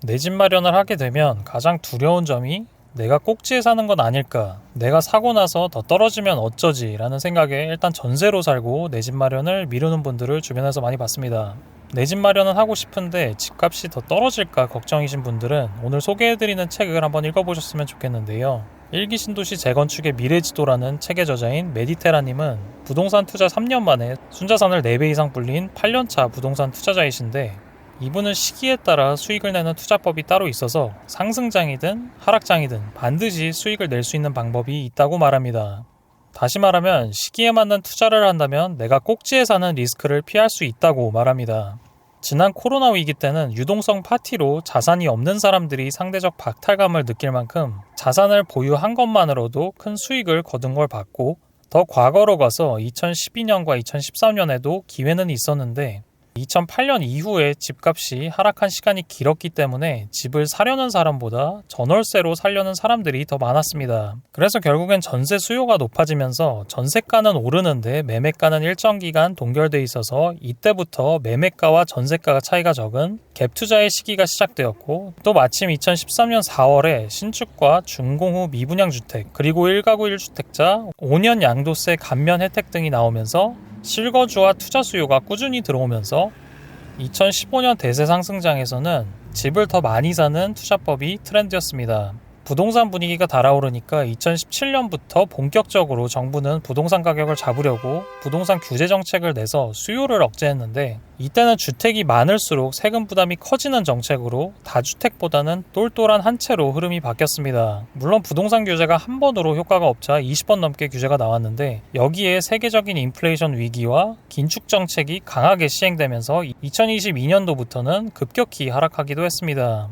내 집 마련을 하게 되면 가장 두려운 점이 내가 꼭지에 사는 건 아닐까, 내가 사고 나서 더 떨어지면 어쩌지 라는 생각에 일단 전세로 살고 내 집 마련을 미루는 분들을 주변에서 많이 봤습니다. 내 집 마련은 하고 싶은데 집값이 더 떨어질까 걱정이신 분들은 오늘 소개해드리는 책을 한번 읽어보셨으면 좋겠는데요. 일기 신도시 재건축의 미래지도라는 책의 저자인 메디테라님은 부동산 투자 3년 만에 순자산을 4배 이상 불린 8년차 부동산 투자자이신데, 이분은 시기에 따라 수익을 내는 투자법이 따로 있어서 상승장이든 하락장이든 반드시 수익을 낼 수 있는 방법이 있다고 말합니다. 다시 말하면 시기에 맞는 투자를 한다면 내가 꼭지에 사는 리스크를 피할 수 있다고 말합니다. 지난 코로나 위기 때는 유동성 파티로 자산이 없는 사람들이 상대적 박탈감을 느낄 만큼 자산을 보유한 것만으로도 큰 수익을 거둔 걸 봤고, 더 과거로 가서 2012년과 2013년에도 기회는 있었는데 2008년 이후에 집값이 하락한 시간이 길었기 때문에 집을 사려는 사람보다 전월세로 살려는 사람들이 더 많았습니다. 그래서 결국엔 전세 수요가 높아지면서 전세가는 오르는데 매매가는 일정 기간 동결돼 있어서 이때부터 매매가와 전세가가 차이가 적은 갭 투자의 시기가 시작되었고, 또 마침 2013년 4월에 신축과 준공 후 미분양 주택 그리고 1가구 1주택자 5년 양도세 감면 혜택 등이 나오면서 실거주와 투자 수요가 꾸준히 들어오면서 2015년 대세 상승장에서는 집을 더 많이 사는 투자법이 트렌드였습니다. 부동산 분위기가 달아오르니까 2017년부터 본격적으로 정부는 부동산 가격을 잡으려고 부동산 규제 정책을 내서 수요를 억제했는데, 이때는 주택이 많을수록 세금 부담이 커지는 정책으로 다주택보다는 똘똘한 한 채로 흐름이 바뀌었습니다. 물론 부동산 규제가 한 번으로 효과가 없자 20번 넘게 규제가 나왔는데, 여기에 세계적인 인플레이션 위기와 긴축 정책이 강하게 시행되면서 2022년도부터는 급격히 하락하기도 했습니다.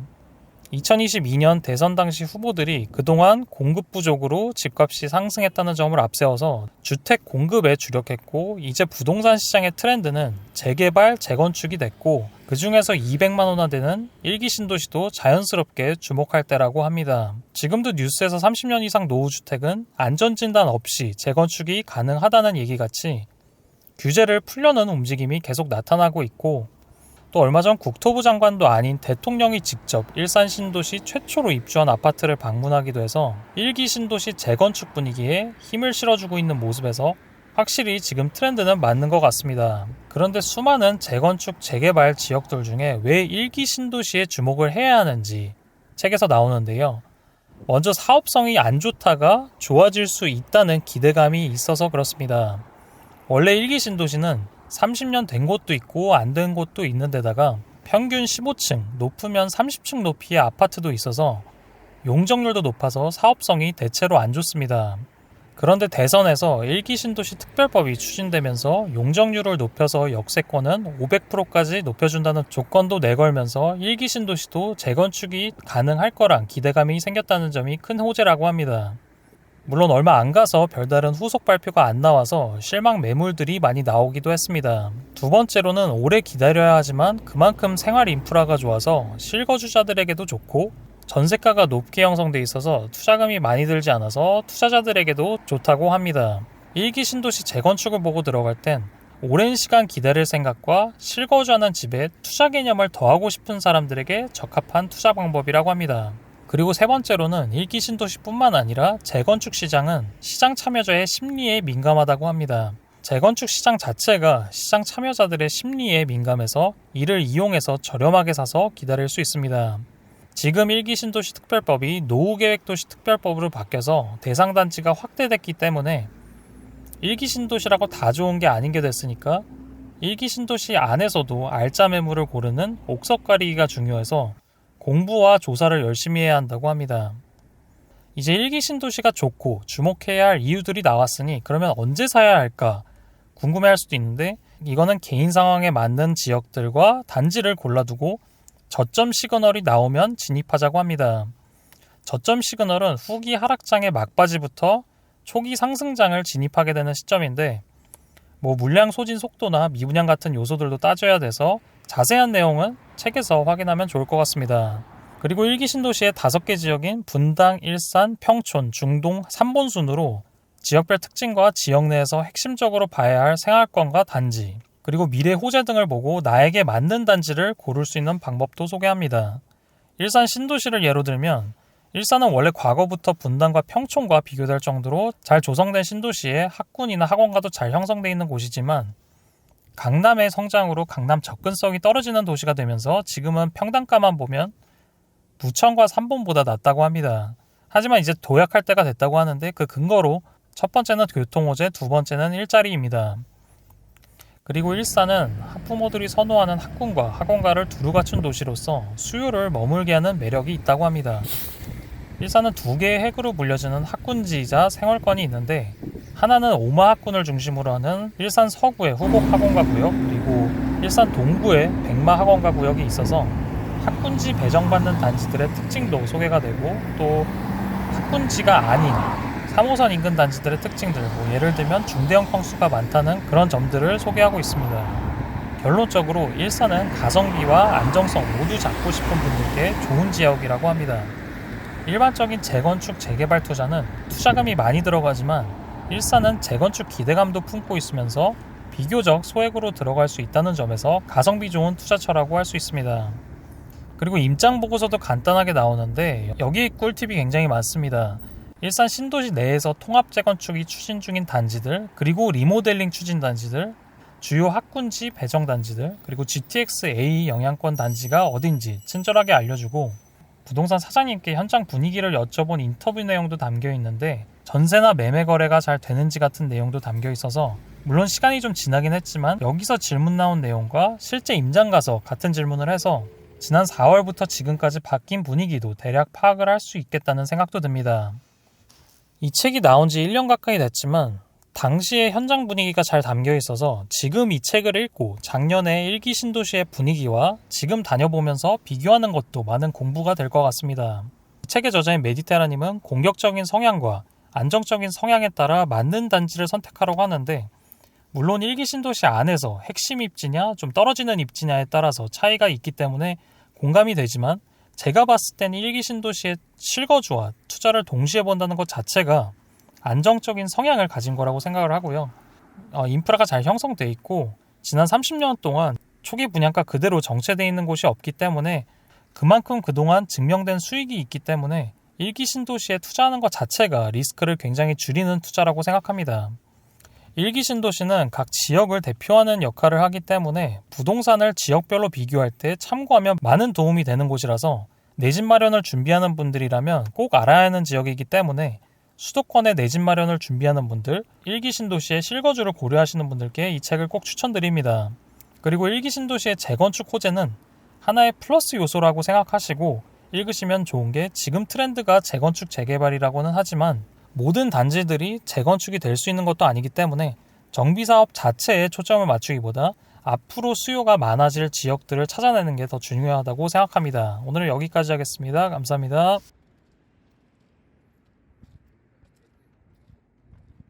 2022년 대선 당시 후보들이 그동안 공급 부족으로 집값이 상승했다는 점을 앞세워서 주택 공급에 주력했고, 이제 부동산 시장의 트렌드는 재개발, 재건축이 됐고, 그 중에서 200만 원대는 일기 신도시도 자연스럽게 주목할 때라고 합니다. 지금도 뉴스에서 30년 이상 노후주택은 안전진단 없이 재건축이 가능하다는 얘기같이 규제를 풀려는 움직임이 계속 나타나고 있고, 또 얼마 전 국토부 장관도 아닌 대통령이 직접 일산 신도시 최초로 입주한 아파트를 방문하기도 해서 일기 신도시 재건축 분위기에 힘을 실어주고 있는 모습에서 확실히 지금 트렌드는 맞는 것 같습니다. 그런데 수많은 재건축 재개발 지역들 중에 왜 일기 신도시에 주목을 해야 하는지 책에서 나오는데요. 먼저 사업성이 안 좋다가 좋아질 수 있다는 기대감이 있어서 그렇습니다. 원래 일기 신도시는 30년 된 곳도 있고 안 된 곳도 있는 데다가 평균 15층, 높으면 30층 높이의 아파트도 있어서 용적률도 높아서 사업성이 대체로 안 좋습니다. 그런데 대선에서 일기 신도시 특별법이 추진되면서 용적률을 높여서 역세권은 500%까지 높여준다는 조건도 내걸면서 일기 신도시도 재건축이 가능할 거란 기대감이 생겼다는 점이 큰 호재라고 합니다. 물론 얼마 안 가서 별다른 후속 발표가 안 나와서 실망 매물들이 많이 나오기도 했습니다. 두 번째로는 오래 기다려야 하지만 그만큼 생활 인프라가 좋아서 실거주자들에게도 좋고, 전세가가 높게 형성돼 있어서 투자금이 많이 들지 않아서 투자자들에게도 좋다고 합니다. 일기 신도시 재건축을 보고 들어갈 땐 오랜 시간 기다릴 생각과 실거주하는 집에 투자 개념을 더하고 싶은 사람들에게 적합한 투자 방법이라고 합니다. 그리고 세 번째로는 일기 신도시뿐만 아니라 재건축 시장은 시장 참여자의 심리에 민감하다고 합니다. 재건축 시장 자체가 시장 참여자들의 심리에 민감해서 이를 이용해서 저렴하게 사서 기다릴 수 있습니다. 지금 일기 신도시 특별법이 노후계획도시 특별법으로 바뀌어서 대상 단지가 확대됐기 때문에 일기 신도시라고 다 좋은 게 아닌 게 됐으니까 일기 신도시 안에서도 알짜 매물을 고르는 옥석 가리기가 중요해서 공부와 조사를 열심히 해야 한다고 합니다. 이제 일기 신도시가 좋고 주목해야 할 이유들이 나왔으니 그러면 언제 사야 할까 궁금해할 수도 있는데, 이거는 개인 상황에 맞는 지역들과 단지를 골라두고 저점 시그널이 나오면 진입하자고 합니다. 저점 시그널은 후기 하락장의 막바지부터 초기 상승장을 진입하게 되는 시점인데, 물량 소진 속도나 미분양 같은 요소들도 따져야 돼서 자세한 내용은 책에서 확인하면 좋을 것 같습니다. 그리고 일기 신도시의 5개 지역인 분당, 일산, 평촌, 중동 3본 순으로 지역별 특징과 지역 내에서 핵심적으로 봐야 할 생활권과 단지, 그리고 미래 호재 등을 보고 나에게 맞는 단지를 고를 수 있는 방법도 소개합니다. 일산 신도시를 예로 들면 일산은 원래 과거부터 분당과 평촌과 비교될 정도로 잘 조성된 신도시에 학군이나 학원가도 잘 형성되어 있는 곳이지만 강남의 성장으로 강남 접근성이 떨어지는 도시가 되면서 지금은 평당가만 보면 부천과 삼본보다 낫다고 합니다. 하지만 이제 도약할 때가 됐다고 하는데 그 근거로 첫 번째는 교통호재, 두 번째는 일자리입니다. 그리고 일산은 학부모들이 선호하는 학군과 학원가를 두루 갖춘 도시로서 수요를 머물게 하는 매력이 있다고 합니다. 일산은 두 개의 핵으로 불려지는 학군지이자 생활권이 있는데 하나는 오마 학군을 중심으로 하는 일산 서구의 후곡 학원가 구역, 그리고 일산 동구의 백마 학원가 구역이 있어서 학군지 배정받는 단지들의 특징도 소개가 되고 또 학군지가 아닌 3호선 인근 단지들의 특징들, 예를 들면 중대형 평수가 많다는 그런 점들을 소개하고 있습니다. 결론적으로 일산은 가성비와 안정성 모두 잡고 싶은 분들께 좋은 지역이라고 합니다. 일반적인 재건축 재개발 투자는 투자금이 많이 들어가지만 일산은 재건축 기대감도 품고 있으면서 비교적 소액으로 들어갈 수 있다는 점에서 가성비 좋은 투자처라고 할 수 있습니다. 그리고 임장 보고서도 간단하게 나오는데 여기 꿀팁이 굉장히 많습니다. 일산 신도시 내에서 통합 재건축이 추진 중인 단지들, 그리고 리모델링 추진 단지들, 주요 학군지 배정 단지들, 그리고 GTX-A 영향권 단지가 어딘지 친절하게 알려주고 부동산 사장님께 현장 분위기를 여쭤본 인터뷰 내용도 담겨 있는데 전세나 매매 거래가 잘 되는지 같은 내용도 담겨 있어서 물론 시간이 좀 지나긴 했지만 여기서 질문 나온 내용과 실제 임장 가서 같은 질문을 해서 지난 4월부터 지금까지 바뀐 분위기도 대략 파악을 할 수 있겠다는 생각도 듭니다. 이 책이 나온 지 1년 가까이 됐지만 당시의 현장 분위기가 잘 담겨 있어서 지금 이 책을 읽고 작년에 일기 신도시의 분위기와 지금 다녀보면서 비교하는 것도 많은 공부가 될 것 같습니다. 이 책의 저자인 메디테라님은 공격적인 성향과 안정적인 성향에 따라 맞는 단지를 선택하라고 하는데 물론 일기 신도시 안에서 핵심 입지냐 좀 떨어지는 입지냐에 따라서 차이가 있기 때문에 공감이 되지만 제가 봤을 때는 일기 신도시의 실거주와 투자를 동시에 본다는 것 자체가 안정적인 성향을 가진 거라고 생각을 하고요. 인프라가 잘 형성돼 있고 지난 30년 동안 초기 분양가 그대로 정체되어 있는 곳이 없기 때문에 그만큼 그동안 증명된 수익이 있기 때문에 일기 신도시에 투자하는 것 자체가 리스크를 굉장히 줄이는 투자라고 생각합니다. 일기 신도시는 각 지역을 대표하는 역할을 하기 때문에 부동산을 지역별로 비교할 때 참고하면 많은 도움이 되는 곳이라서 내 집 마련을 준비하는 분들이라면 꼭 알아야 하는 지역이기 때문에 수도권에 내 집 마련을 준비하는 분들, 일기 신도시의 실거주를 고려하시는 분들께 이 책을 꼭 추천드립니다. 그리고 일기 신도시의 재건축 호재는 하나의 플러스 요소라고 생각하시고 읽으시면 좋은 게 지금 트렌드가 재건축 재개발이라고는 하지만 모든 단지들이 재건축이 될 수 있는 것도 아니기 때문에 정비사업 자체에 초점을 맞추기보다 앞으로 수요가 많아질 지역들을 찾아내는 게 더 중요하다고 생각합니다. 오늘은 여기까지 하겠습니다. 감사합니다.